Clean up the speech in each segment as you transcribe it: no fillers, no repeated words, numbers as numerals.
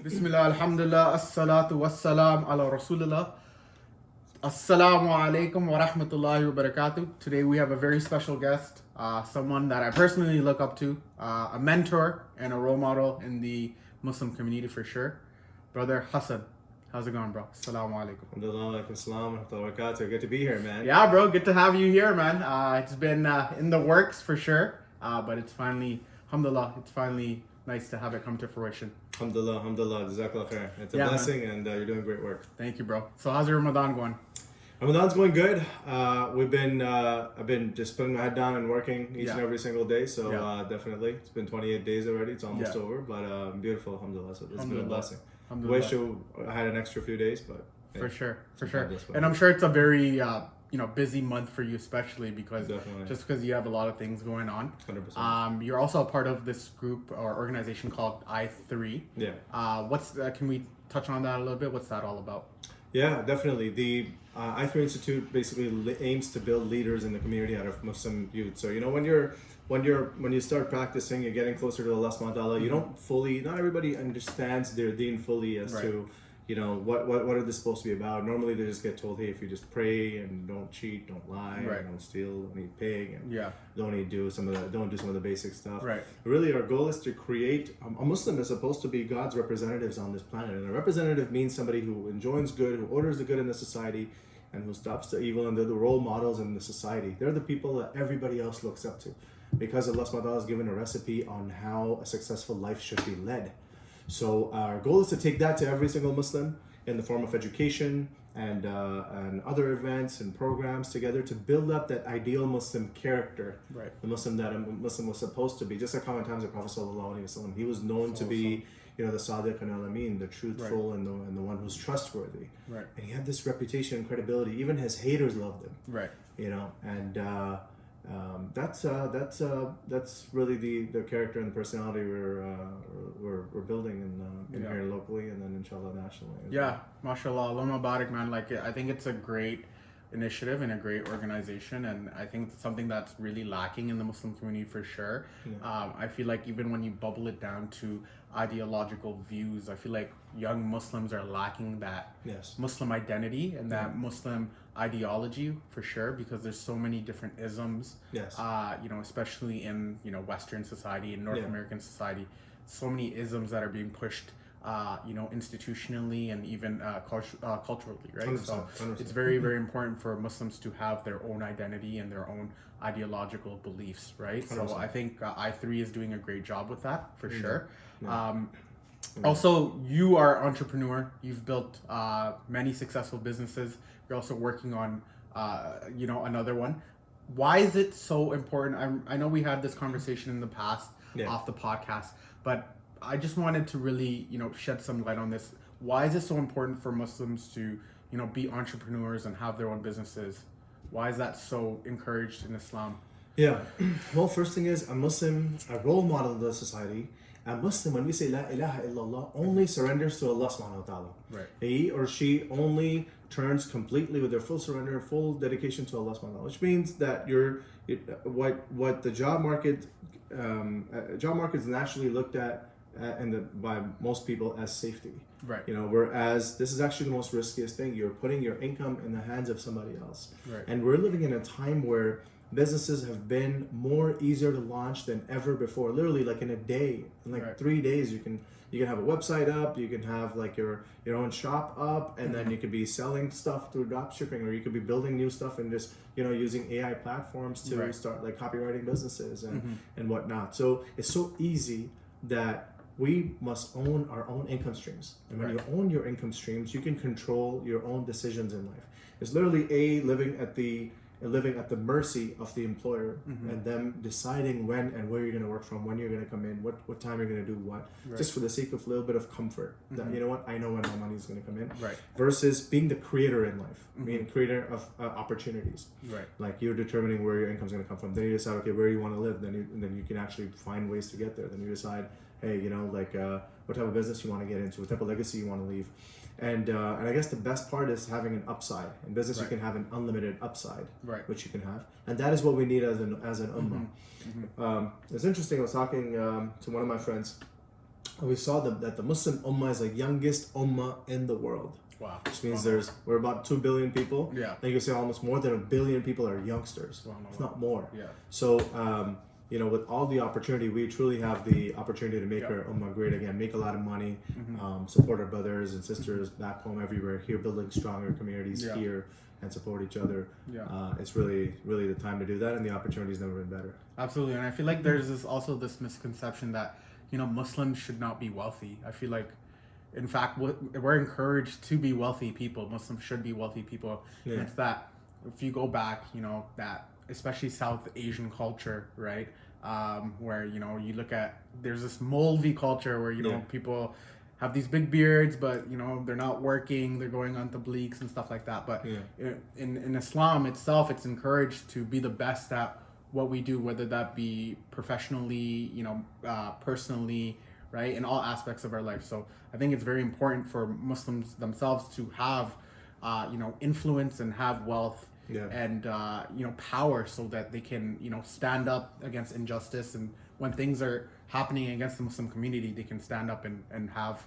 Bismillah, alhamdulillah, assalatu wassalam ala rasulillah. Assalamu alaikum wa rahmatullahi wa barakatuh. Today we have a very special guest, someone that I personally look up to, a mentor and a role model in the Muslim community for sure. Brother Hassan, how's it going, bro? Assalamu alaikum. Alhamdulillah, alaikum salam, wa barakatuh. Good to be here, man. Yeah, bro, good to have you here, man. It's been in the works for sure, but it's finally, alhamdulillah, it's finally nice to have it come to fruition. Alhamdulillah, alhamdulillah, jazakallah khair. It's a blessing, man. And you're doing great work. Thank you, bro. So how's your Ramadan going? Ramadan's going good. I've been just putting my head down and working each and every single day. So definitely, it's been 28 days already. It's almost over, but beautiful, alhamdulillah. So it's been a blessing. Wish I had an extra few days, but for sure. And I'm sure it's a very busy month for you, especially because because you have a lot of things going on. 100%. You're also a part of this group or organization called I3. Yeah. Can we touch on that a little bit? What's that all about? Yeah, definitely. The I3 Institute basically aims to build leaders in the community out of Muslim youth. So when you start practicing, you're getting closer to Allah subhanahu wa ta'ala. You don't fully, not everybody understands their deen fully as to what are they supposed to be about. Normally they just get told, hey, if you just pray and don't cheat, don't lie, don't steal, don't eat pig, and don't do some of the basic stuff. Right. Really, our goal is to create a Muslim is supposed to be God's representatives on this planet, and a representative means somebody who enjoins good, who orders the good in the society, and who stops the evil, and they're the role models in the society. They're the people that everybody else looks up to, because Allah subhanahu wa ta'ala has given a recipe on how a successful life should be led. So our goal is to take that to every single Muslim in the form of education and other events and programs together to build up that ideal Muslim character, the Muslim that a Muslim was supposed to be. Just like how in times of Prophet sallallahu alaihi wasallam, he was known to be, the Sadiq and al-Amin, the truthful and the one who's trustworthy. Right. And he had this reputation and credibility. Even his haters loved him. Right. That's really the character and the personality we're building in here locally, and then inshallah nationally. Yeah, mashallah, Allah Mubarak, man. I think it's a great initiative and a great organization, and I think it's something that's really lacking in the Muslim community for sure. I feel like even when you bubble it down to ideological views, I feel like young Muslims are lacking that Muslim identity and that Muslim ideology for sure, because there's so many different isms, especially in Western society and North American society, so many isms that are being pushed institutionally and even culturally, right? 100%, so 100%. It's very, very important for Muslims to have their own identity and their own ideological beliefs, right? 100%. So I think I3 is doing a great job with that for sure. Also, you are an entrepreneur. You've built many successful businesses. You're also working on another one. Why is it so important? I know we had this conversation in the past off the podcast, but I just wanted to really, shed some light on this. Why is it so important for Muslims to, be entrepreneurs and have their own businesses? Why is that so encouraged in Islam? Yeah. Well, first thing is, a Muslim, a role model of the society, a Muslim, when we say La ilaha illallah, only surrenders to Allah subhanahu wa ta'ala. Right. He or she only turns completely with their full surrender, full dedication to Allah subhanahu wa ta'ala, which means that what the job market is naturally looked at by most people as safety. Right. Whereas this is actually the most riskiest thing. You're putting your income in the hands of somebody else. Right. And we're living in a time where businesses have been more easier to launch than ever before. Literally, like in a day, in 3 days, you can have a website up, you can have like your own shop up, and then you could be selling stuff through dropshipping, or you could be building new stuff and just using AI platforms to start like copywriting businesses and whatnot. So it's so easy that we must own our own income streams. And when you own your income streams, you can control your own decisions in life. It's literally living at the mercy of the employer and them deciding when and where you're going to work from, when you're going to come in, what time you're going to do what, just for the sake of a little bit of comfort that, I know when my money is going to come in, versus being the creator in life, being the creator of opportunities. Like you're determining where your income is going to come from. Then you decide, okay, where you want to live. Then you can actually find ways to get there. Then you decide, hey, what type of business you want to get into, what type of legacy you want to leave. And I guess the best part is having an upside. In business, you can have an unlimited upside, which you can have. And that is what we need as an ummah. It's interesting, I was talking to one of my friends, we saw that the Muslim Ummah is the youngest Ummah in the world. Wow. Which means we're about 2 billion people. Yeah. And you can say almost more than 1 billion people are youngsters, if not more. Yeah. So, with all the opportunity, we truly have the opportunity to make our Ummah great again, make a lot of money, support our brothers and sisters back home, everywhere, here, building stronger communities here and support each other. Yeah. It's really, really the time to do that, and the opportunity's never been better. Absolutely. And I feel like there's this misconception that, Muslims should not be wealthy. I feel like, in fact, we're encouraged to be wealthy people. Muslims should be wealthy people. Yeah. And it's that, if you go back, that especially South Asian culture, right? Where, you look at, there's this Molvi culture where, people have these big beards, but, they're not working, they're going on tabligh and stuff like that. But in Islam itself, it's encouraged to be the best at what we do, whether that be professionally, personally, right, in all aspects of our life. So I think it's very important for Muslims themselves to have, influence and have wealth and, power, so that they can, stand up against injustice. And when things are happening against the Muslim community, they can stand up and have,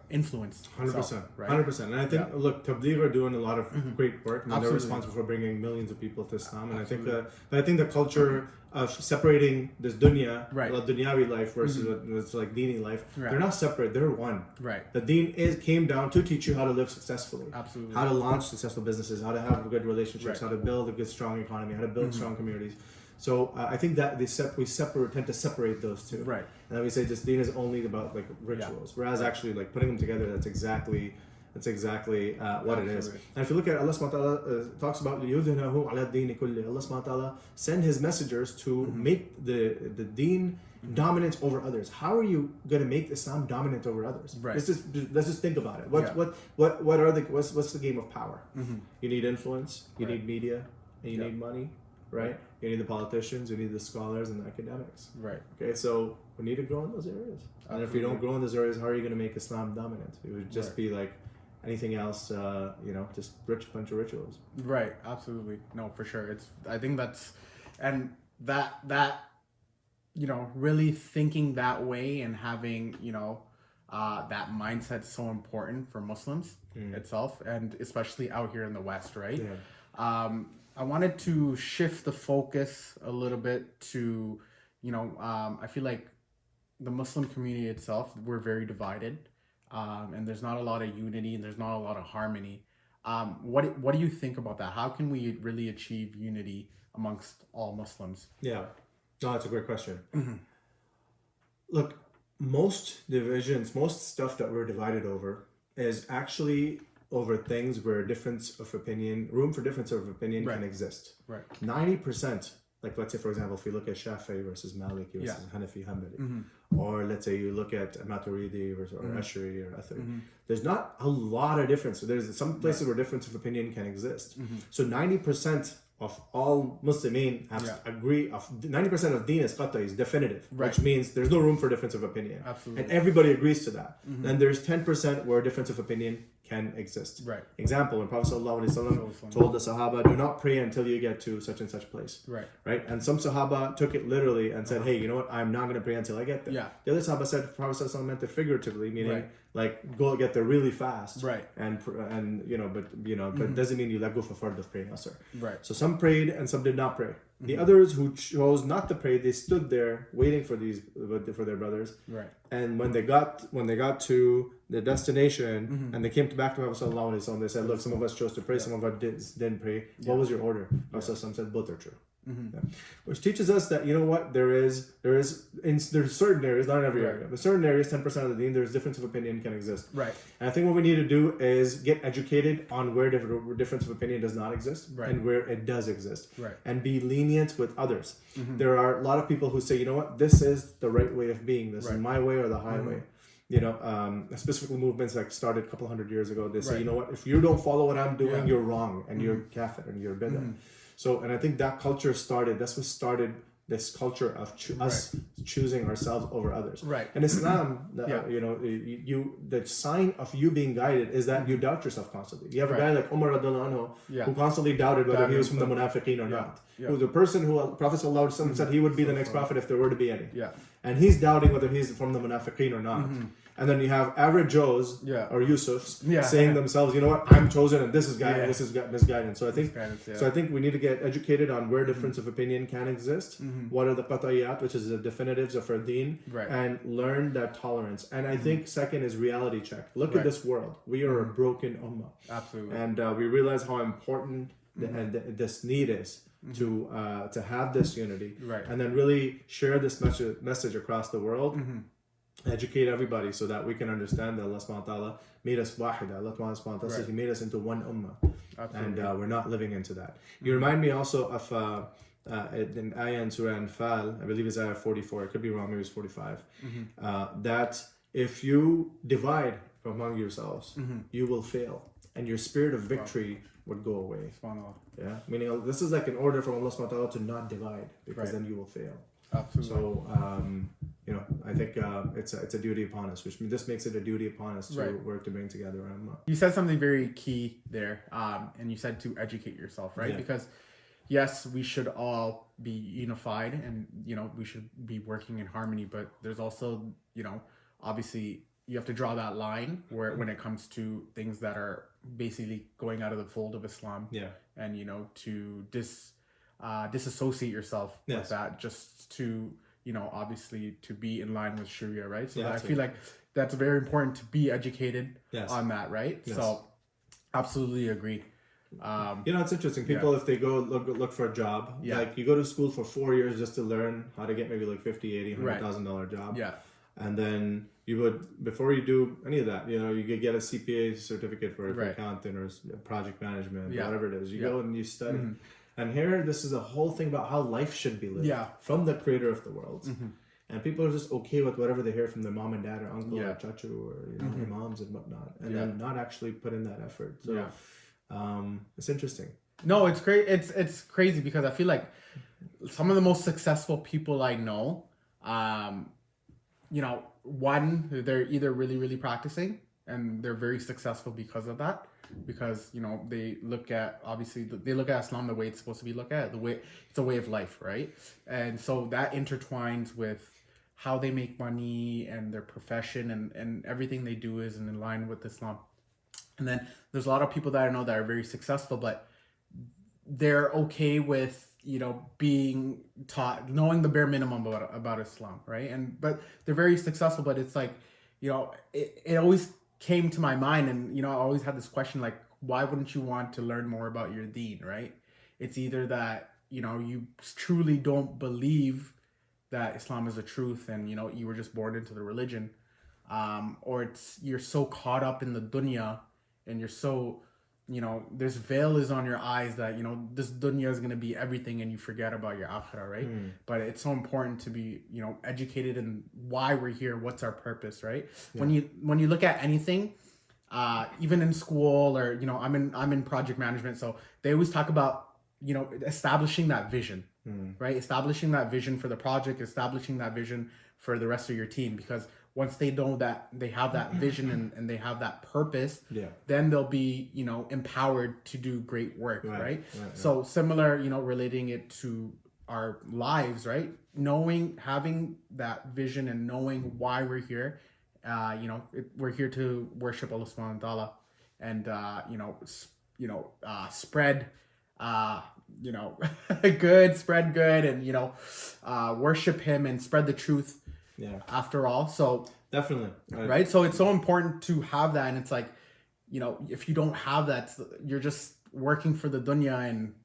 influence. 100%. Right? 100%. And I think, look, Tabligh are doing a lot of great work. I mean, they're Absolutely. responsible for bringing millions of people to Islam. And I think the culture of separating this dunya, dunyawi life versus it's like dini life, they're not separate. They're one. Right. The deen came down to teach you how to live successfully. Absolutely. How to launch successful businesses, how to have good relationships, how to build a good, strong economy, how to build strong communities. So I think that we tend to separate those two. Right. And then we say just deen is only about like rituals, whereas actually like putting them together, that's exactly what it is. And if you look at Allah subhanahu wa ta'ala talks about لِيُذْهِنَهُ عَلَى الدِّينِ كُلِّهِ. Allah subhanahu wa ta'ala send his messengers to make the deen dominant over others. How are you going to make Islam dominant over others? Right. Let's just think about it. What's the game of power? You need influence, you need media, and you need money, right? You need the politicians, you need the scholars and the academics. Right. Okay, so we need to grow in those areas. And if you don't grow in those areas, how are you going to make Islam dominant? It would just be like anything else, just bunch of rituals. Right. Absolutely. No, for sure. I think that's, and that really thinking that way and having, that mindset so important for Muslims itself, and especially out here in the West, right? Yeah. I wanted to shift the focus a little bit to, I feel like the Muslim community itself, we're very divided, and there's not a lot of unity and there's not a lot of harmony. What do you think about that? How can we really achieve unity amongst all Muslims? Yeah, no, that's a great question. Look, most divisions, most stuff that we're divided over is actually over things where room for difference of opinion can exist. Right. 90%, like let's say, for example, if you look at Shafi'i versus Maliki versus Hanafi, Hanbali, or let's say you look at Maturidi versus or Ash'ari or Athari, there's not a lot of difference. So there's some places where difference of opinion can exist. So 90% of all Muslimin agree, 90% of deen is qat'i, is definitive, which means there's no room for difference of opinion. Absolutely. And everybody agrees to that. Then there's 10% where difference of opinion can exist. Right. Example, when Prophet ﷺ told the Sahaba, do not pray until you get to such and such place. Right. Right. And some Sahaba took it literally and said, hey, you know what? I'm not going to pray until I get there. Yeah. The other Sahaba said Prophet ﷺ meant it figuratively, meaning like go get there really fast. Right. And but doesn't mean you let go for fard of praying, sir. Right. So some prayed and some did not pray. The others who chose not to pray, they stood there waiting for their brothers. Right. And when they got to the destination and they came back to Prophet Sallallahu Alaihi Wasallam, they said, look, some of us chose to pray, some of us didn't pray. What was your order? Prophet Sallallahu said, both are true. Yeah. Which teaches us that, you know what, there's certain areas, not in every area, but certain areas, 10% of the deen, there's difference of opinion can exist. Right. And I think what we need to do is get educated on where difference of opinion does not exist and where it does exist. Right. And be lenient with others. There are a lot of people who say, you know what, this is the right way of being, this is my way or the highway. Specifically movements like started a couple hundred years ago, they say, you know what, if you don't follow what I'm doing, you're wrong and you're kafir and you're bid'ah. So, and I think that culture that's what started this culture of us choosing ourselves over others. Right. And Islam, the sign of you being guided is that you doubt yourself constantly. You have a guy like Umar radiallahu anhu who constantly doubted whether he was from the munafiqeen or not. Who's the person who Prophet sallallahu alaihi wasallam said he would be the next prophet if there were to be any. Yeah. And he's doubting whether he's from the munafiqeen or not. And then you have average Joes or Yusufs saying themselves, you know what, I'm chosen and this is misguidance. So I think we need to get educated on where difference of opinion can exist. What are the qat'iyat, which is the definitives of our deen, and learn that tolerance. And I think second is reality check. Look at this world. We are a broken ummah. Absolutely. And we realize how important this need is to have this unity. And then really share this message across the world. Educate everybody so that we can understand that Allah subhanahu wa ta'ala made us wahida. Allah subhanahu wa ta'ala says He made us into one ummah. Absolutely. And we're not living into that. You remind me also of an ayah in Surah Anfal, I believe it's ayah 44, it could be wrong, maybe it's 45, that if you divide among yourselves, you will fail. And your spirit of victory would go away. Yeah, meaning this is like an order from Allah subhanahu wa ta'ala to not divide, because then you will fail. Absolutely. So, I think it's a duty upon us, which this makes it a duty upon us to work to bring together our ummah. You said something very key there, and you said to educate yourself, right? Because yes, we should all be unified, and we should be working in harmony. But there's also, obviously, you have to draw that line where when it comes to things that are basically going out of the fold of Islam, and to disassociate yourself with that, just to obviously to be in line with Sharia, right? So I feel like that's very important to be educated on that, right? So absolutely agree. It's interesting. People, if they go look for a job, like you go to school for 4 years just to learn how to get maybe like $50,000, $80,000, $100,000 job. And then you would, before you do any of that, you could get a CPA certificate for accounting or project management, whatever it is. You go and you study. And here, this is a whole thing about how life should be lived from the creator of the world. And people are just okay with whatever they hear from their mom and dad or uncle or chachu or imams and whatnot. And then not actually put in that effort. So it's interesting. No, it's great. It's crazy because I feel like some of the most successful people I know, one, they're either really, really practicing and they're very successful because of that. Because they look at Islam the way it's supposed to be looked at, it's a way of life, right? And so that intertwines with how they make money and their profession, and everything they do is in line with Islam. And then there's a lot of people that I know that are very successful, but they're okay with being taught, knowing the bare minimum about Islam, right? But they're very successful, but it's like it always came to my mind, and I always had this question, like, why wouldn't you want to learn more about your deen, right? It's either that you truly don't believe that Islam is the truth, and you were just born into the religion, or you're so caught up in the dunya, and you're so this veil is on your eyes that this dunya is going to be everything, and you forget about your akhirah, right? But it's so important to be educated in why we're here, what's our purpose, right? When you look at anything, even in school, or I'm in project management, so they always talk about establishing that vision, right? Establishing that vision for the project, establishing that vision for the rest of your team, because once they know that they have that vision and they have that purpose, then they'll be, empowered to do great work, right? So similar, relating it to our lives, right? Having that vision and knowing why we're here, we're here to worship Allah subhanahu wa ta'ala and, spread, spread good and, worship Him and spread the truth. After all, so definitely right. So it's so important to have that, and it's like, if you don't have that, you're just working for the dunya, and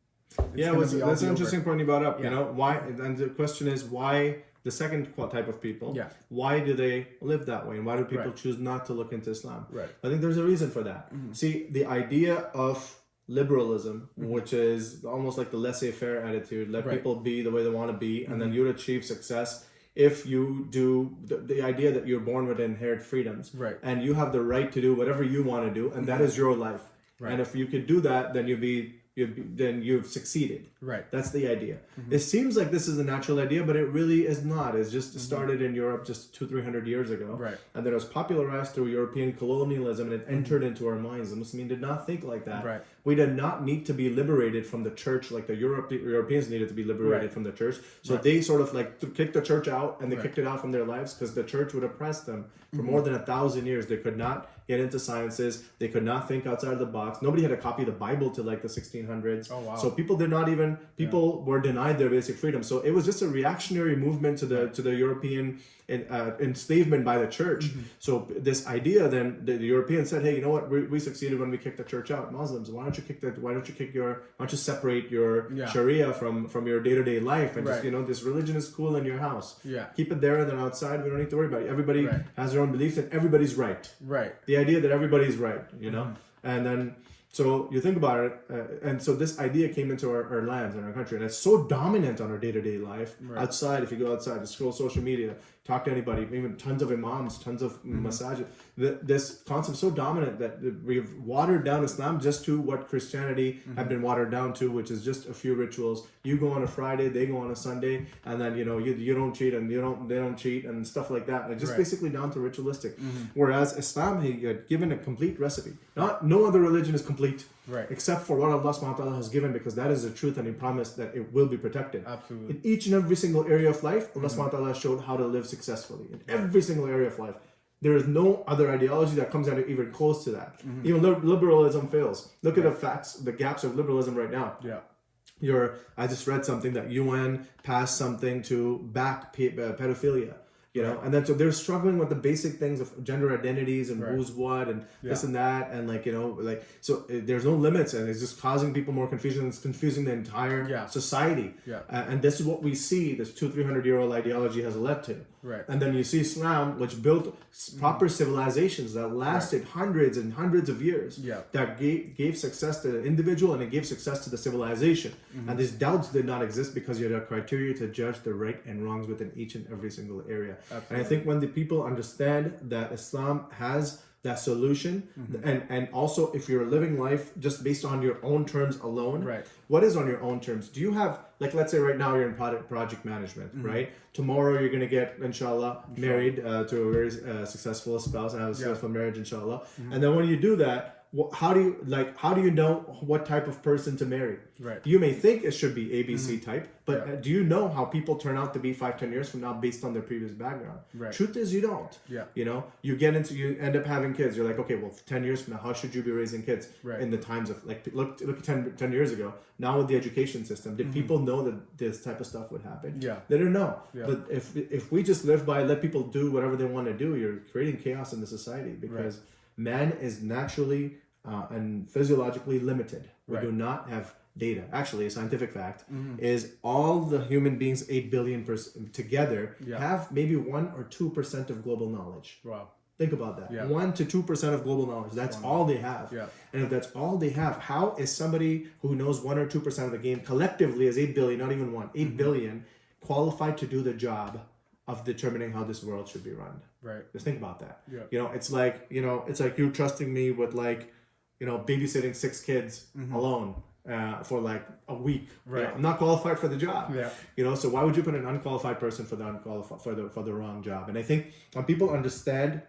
that's an interesting point you brought up. Why? And the question is why the second type of people. Why do they live that way, and why do people choose not to look into Islam? I think there's a reason for that. See, the idea of liberalism, which is almost like the laissez-faire attitude, let people be the way they want to be, and then you'll achieve success. If you do the idea that you're born with inherent freedoms, and you have the right to do whatever you want to do, and that is your life. And if you could do that, then you'll be, then you've succeeded. Right. That's the idea. It seems like this is a natural idea, but it really is not. It's just started in Europe just 200-300 years ago. Right. And then it was popularized through European colonialism, and it entered into our minds. The Muslim did not think like that. Right. We did not need to be liberated from the church like the Europeans needed to be liberated from the church. So they sort of like kicked the church out, and they kicked it out from their lives because the church would oppress them for more than 1,000 years. They could not get into sciences. They could not think outside of the box. Nobody had a copy of the Bible till like the 1600s. Oh, wow. So people did not even, were denied their basic freedom. So it was just a reactionary movement to the European enslavement by the church. So this idea, then the Europeans said, hey, you know what? We succeeded when we kicked the church out. Muslims, why don't you separate your Sharia from your day-to-day life, and just, this religion is cool in your house. Yeah. Keep it there, and then outside we don't need to worry about it. Everybody has their own beliefs, and everybody's right. Right. The idea that everybody's right, and then so you think about it, and so this idea came into our lands and our country, and it's so dominant on our day-to-day life. Outside, if you go outside, just scroll social media, talk to anybody, even tons of imams, tons of masajid. This concept is so dominant that we've watered down Islam just to what Christianity had been watered down to, which is just a few rituals. You go on a Friday, they go on a Sunday, and then you don't cheat, and they don't cheat, and stuff like that. It's just basically down to ritualistic. Whereas Islam, he had given a complete recipe. No other religion is complete. Right. Except for what Allah subhanahu wa ta'ala has given, because that is the truth, and He promised that it will be protected. Absolutely. In each and every single area of life, Allah subhanahu wa ta'ala showed how to live successfully. In every single area of life. There is no other ideology that comes out even close to that. Even liberalism fails. Look at the facts, the gaps of liberalism right now. Yeah. I just read something that UN passed something to back pedophilia. And then so they're struggling with the basic things of gender identities and who's what and this and that, and so there's no limits, and it's just causing people more confusion. It's confusing the entire society. And this is what we see this 200-300-year-old ideology has led to. Right. And then you see Islam, which built proper civilizations that lasted hundreds and hundreds of years, that gave success to the individual, and it gave success to the civilization. And these doubts did not exist because you had a criteria to judge the right and wrongs within each and every single area. Absolutely. And I think when the people understand that Islam has that solution, and also if you're living life just based on your own terms alone, what is on your own terms? Do you have, like, let's say right now you're in project management, right? Tomorrow you're going to get, inshallah, married to a very successful spouse and have a successful marriage, inshallah. And then when you do that, how do you know what type of person to marry? Right. You may think it should be ABC type, but do you know how people turn out to be 5-10 years from now based on their previous background? Right. Truth is, you don't. Yeah. You end up having kids. You're like, okay, well, 10 years from now, how should you be raising kids? Right. In the times of, like, look 10 years ago. Now with the education system, did people know that this type of stuff would happen? Yeah. They didn't know. Yeah. But if we just live by, let people do whatever they want to do, you're creating chaos in the society, because man is naturally and physiologically limited. We do not have data. Actually, a scientific fact is all the human beings, 8 billion together, have maybe 1 or 2% of global knowledge. Wow. Think about that. Yeah. 1 to 2% of global knowledge. That's all they have. Yeah. And if that's all they have, how is somebody who knows 1 or 2% of the game collectively as 8 billion, not even 1, 8 billion, qualified to do the job of determining how this world should be run? Right. Just think about that. Yeah. It's like you trusting me with babysitting 6 kids alone for like a week. Right. I'm not qualified for the job. Yeah. So why would you put an unqualified person for the wrong job? And I think when people understand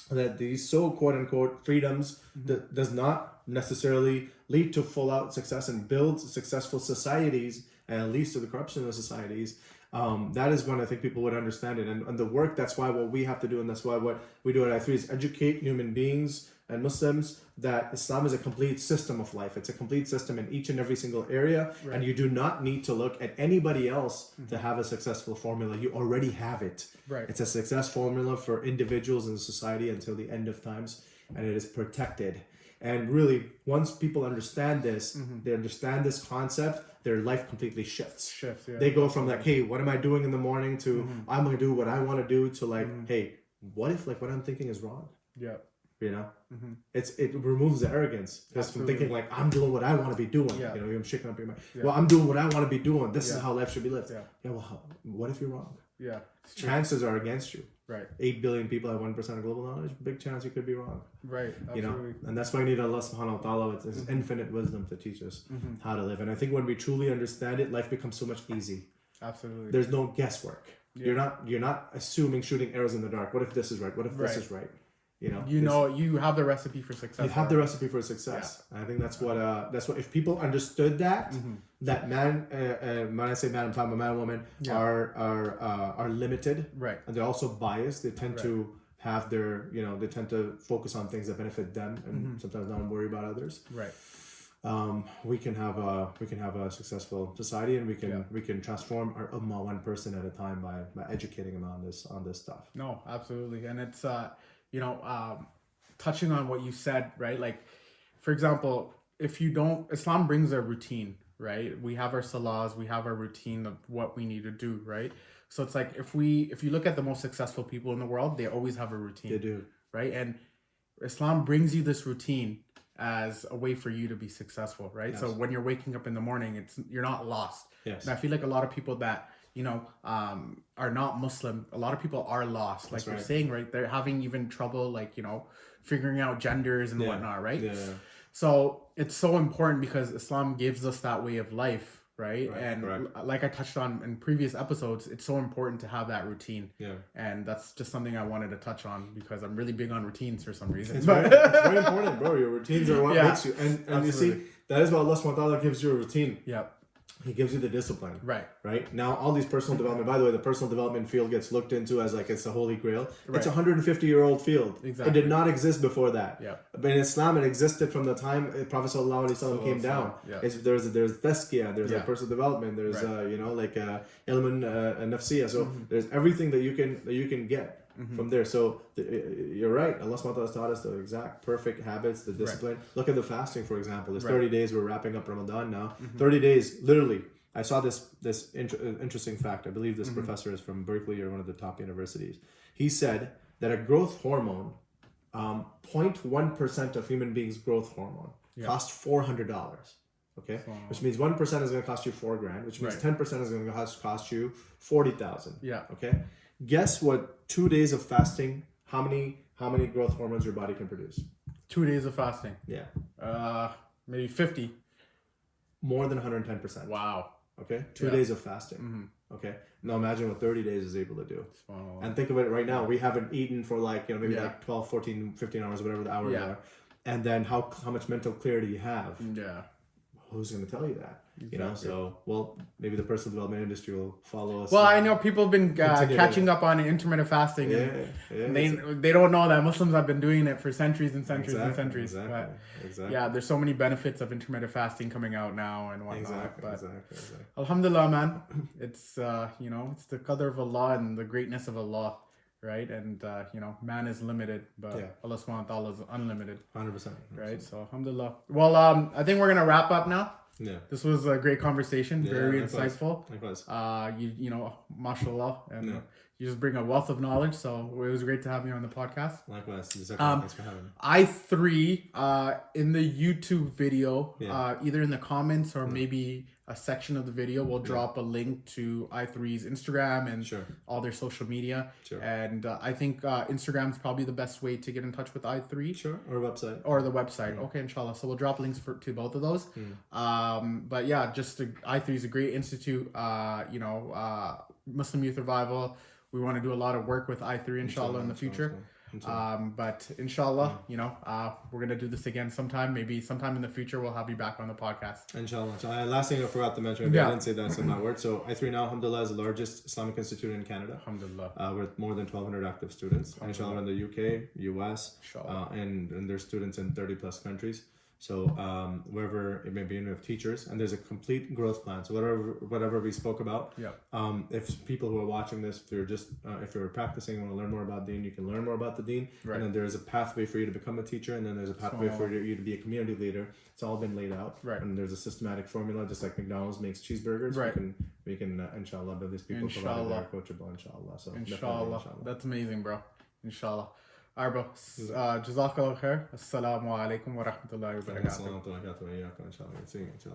that these quote unquote freedoms does not necessarily lead to full out success and build successful societies, and leads to the corruption of societies, that is when I think people would understand it. And the work, that's why what we have to do, and that's why what we do at I3 is educate human beings and Muslims that Islam is a complete system of life. It's a complete system in each and every single area. And you do not need to look at anybody else to have a successful formula. You already have it. Right. It's a success formula for individuals in society until the end of times, and it is protected. And really, once people understand this, they understand this concept, their life completely shifts. They go from like, hey, what am I doing in the morning, to I'm going to do what I want to do, to like, hey, what if like what I'm thinking is wrong? Yeah. It removes the arrogance, because from thinking like I'm doing what I want to be doing, you're shaking up your mind. Yeah. Well, I'm doing what I want to be doing. This is how life should be lived. Well, what if you're wrong? Yeah. Chances are against you. Right. 8 billion people have 1% of global knowledge. Big chance you could be wrong. Right. Absolutely. And that's why we need Allah subhanahu wa ta'ala with his infinite wisdom to teach us how to live. And I think when we truly understand it, life becomes so much easy. Absolutely. There's no guesswork. Yeah. You're not assuming shooting arrows in the dark. What if this is right? What if this is right? You have the recipe for success. You have the recipe for success. Yeah. I think that's what if people understood that, that man, when I say man, I'm talking about man and woman, are limited. Right. And they're also biased. They tend to have their, they tend to focus on things that benefit them and sometimes not worry about others. Right. We can have a successful society, and we can transform our ummah one person at a time by educating them on this stuff. No, absolutely. And it's touching on what you said, right? Like, for example, Islam brings a routine, right? We have our salahs, we have our routine of what we need to do, right? So it's like if you look at the most successful people in the world, they always have a routine. They do, right? And Islam brings you this routine as a way for you to be successful, right? Yes. So when you're waking up in the morning, you're not lost. Yes. And I feel like a lot of people that are not Muslim, a lot of people are lost. Like you're saying, right? They're having even trouble, like figuring out genders and whatnot, right? Yeah. So it's so important because Islam gives us that way of life, right? And like I touched on in previous episodes, it's so important to have that routine. Yeah. And that's just something I wanted to touch on because I'm really big on routines for some reason. It's very important, bro. Your routines are what makes you. And you see, that is what Allah subhanahu wa ta'ala gives you a routine. Yep. He gives you the discipline. Right. Now, all these personal development, by the way, the personal development field gets looked into as like it's the holy grail. Right. It's a 150-year-old field. Exactly. It did not exist before that. Yeah. But in Islam, it existed from the time Prophet Sallallahu Alaihi Wasallam came down. Yeah. There's tazkiyah, there's like personal development, there's ilmun nafsiyah. So there's everything that you can get from there. So you're right. Allah subhanahu wa ta'ala taught us the exact perfect habits, the discipline. Look at the fasting, for example. There's 30 days. We're wrapping up Ramadan now. 30 days, literally. I saw this interesting fact. I believe this professor is from Berkeley or one of the top universities. He said that a growth hormone, 0.1% of human beings' growth hormone costs $400. Okay, which means 1% is going to cost you $4,000, which means 10% is going to cost you $40,000. Yeah. Okay. Guess what? 2 days of fasting. How many growth hormones your body can produce? 2 days of fasting. Yeah. Maybe 50. More than 110%. Wow. Okay. 2 days of fasting. Okay. Now imagine what 30 days is able to do. Wow. And think of it right now. We haven't eaten for maybe like 12, 14, 15 hours, whatever the hours are. And then how much mental clarity you have. Yeah. Who's going to tell you that? So, maybe the personal development industry will follow us. Well, I know people have been catching up on intermittent fasting. They don't know that Muslims have been doing it for centuries and centuries and centuries. Exactly. Yeah, there's so many benefits of intermittent fasting coming out now and whatnot. Exactly. Alhamdulillah, man. It's it's the qadr of Allah and the greatness of Allah. Right, and man is limited, but Allah subhanahu wa ta'ala is unlimited. 100%. Right, so alhamdulillah. Well, I think we're gonna wrap up now. Yeah, this was a great conversation, very insightful. Likewise. Mashallah, and you just bring a wealth of knowledge. So it was great to have you on the podcast. Likewise, thanks for having me. I3 in the YouTube video, either in the comments or maybe a section of the video, we'll drop a link to I3's Instagram and all their social media. And I think Instagram's probably the best way to get in touch with I3. Or website. Or the website. Okay, inshallah. So we'll drop links to both of those. But yeah, I3 is a great institute. Muslim Youth Revival. We want to do a lot of work with I3, inshallah, in the future. But inshallah, we're going to do this again sometime. Maybe sometime in the future, we'll have you back on the podcast. Inshallah. Last thing I forgot to mention, I didn't say that, so my word. So I3 now, alhamdulillah, is the largest Islamic institute in Canada. Alhamdulillah. With more than 1,200 active students. Inshallah, in the UK, US, and there's students in 30 plus countries. So wherever it may be, we have teachers, and there's a complete growth plan. So whatever we spoke about. If people who are watching this, if you're practicing, want to learn more about Deen, you can learn more about the Deen. And then there's a pathway for you to become a teacher, and then there's a pathway for you to be a community leader. It's all been laid out. And there's a systematic formula, just like McDonald's makes cheeseburgers. We can inshallah, but these people provided they're coachable, inshallah. So inshallah. That's amazing, bro. Inshallah. Alright, bro. Jazakallah khair. Assalamu alaikum wa rahmatullahi wa barakatuh. Assalamu alaikum wa rahmatullahi wa barakatuh.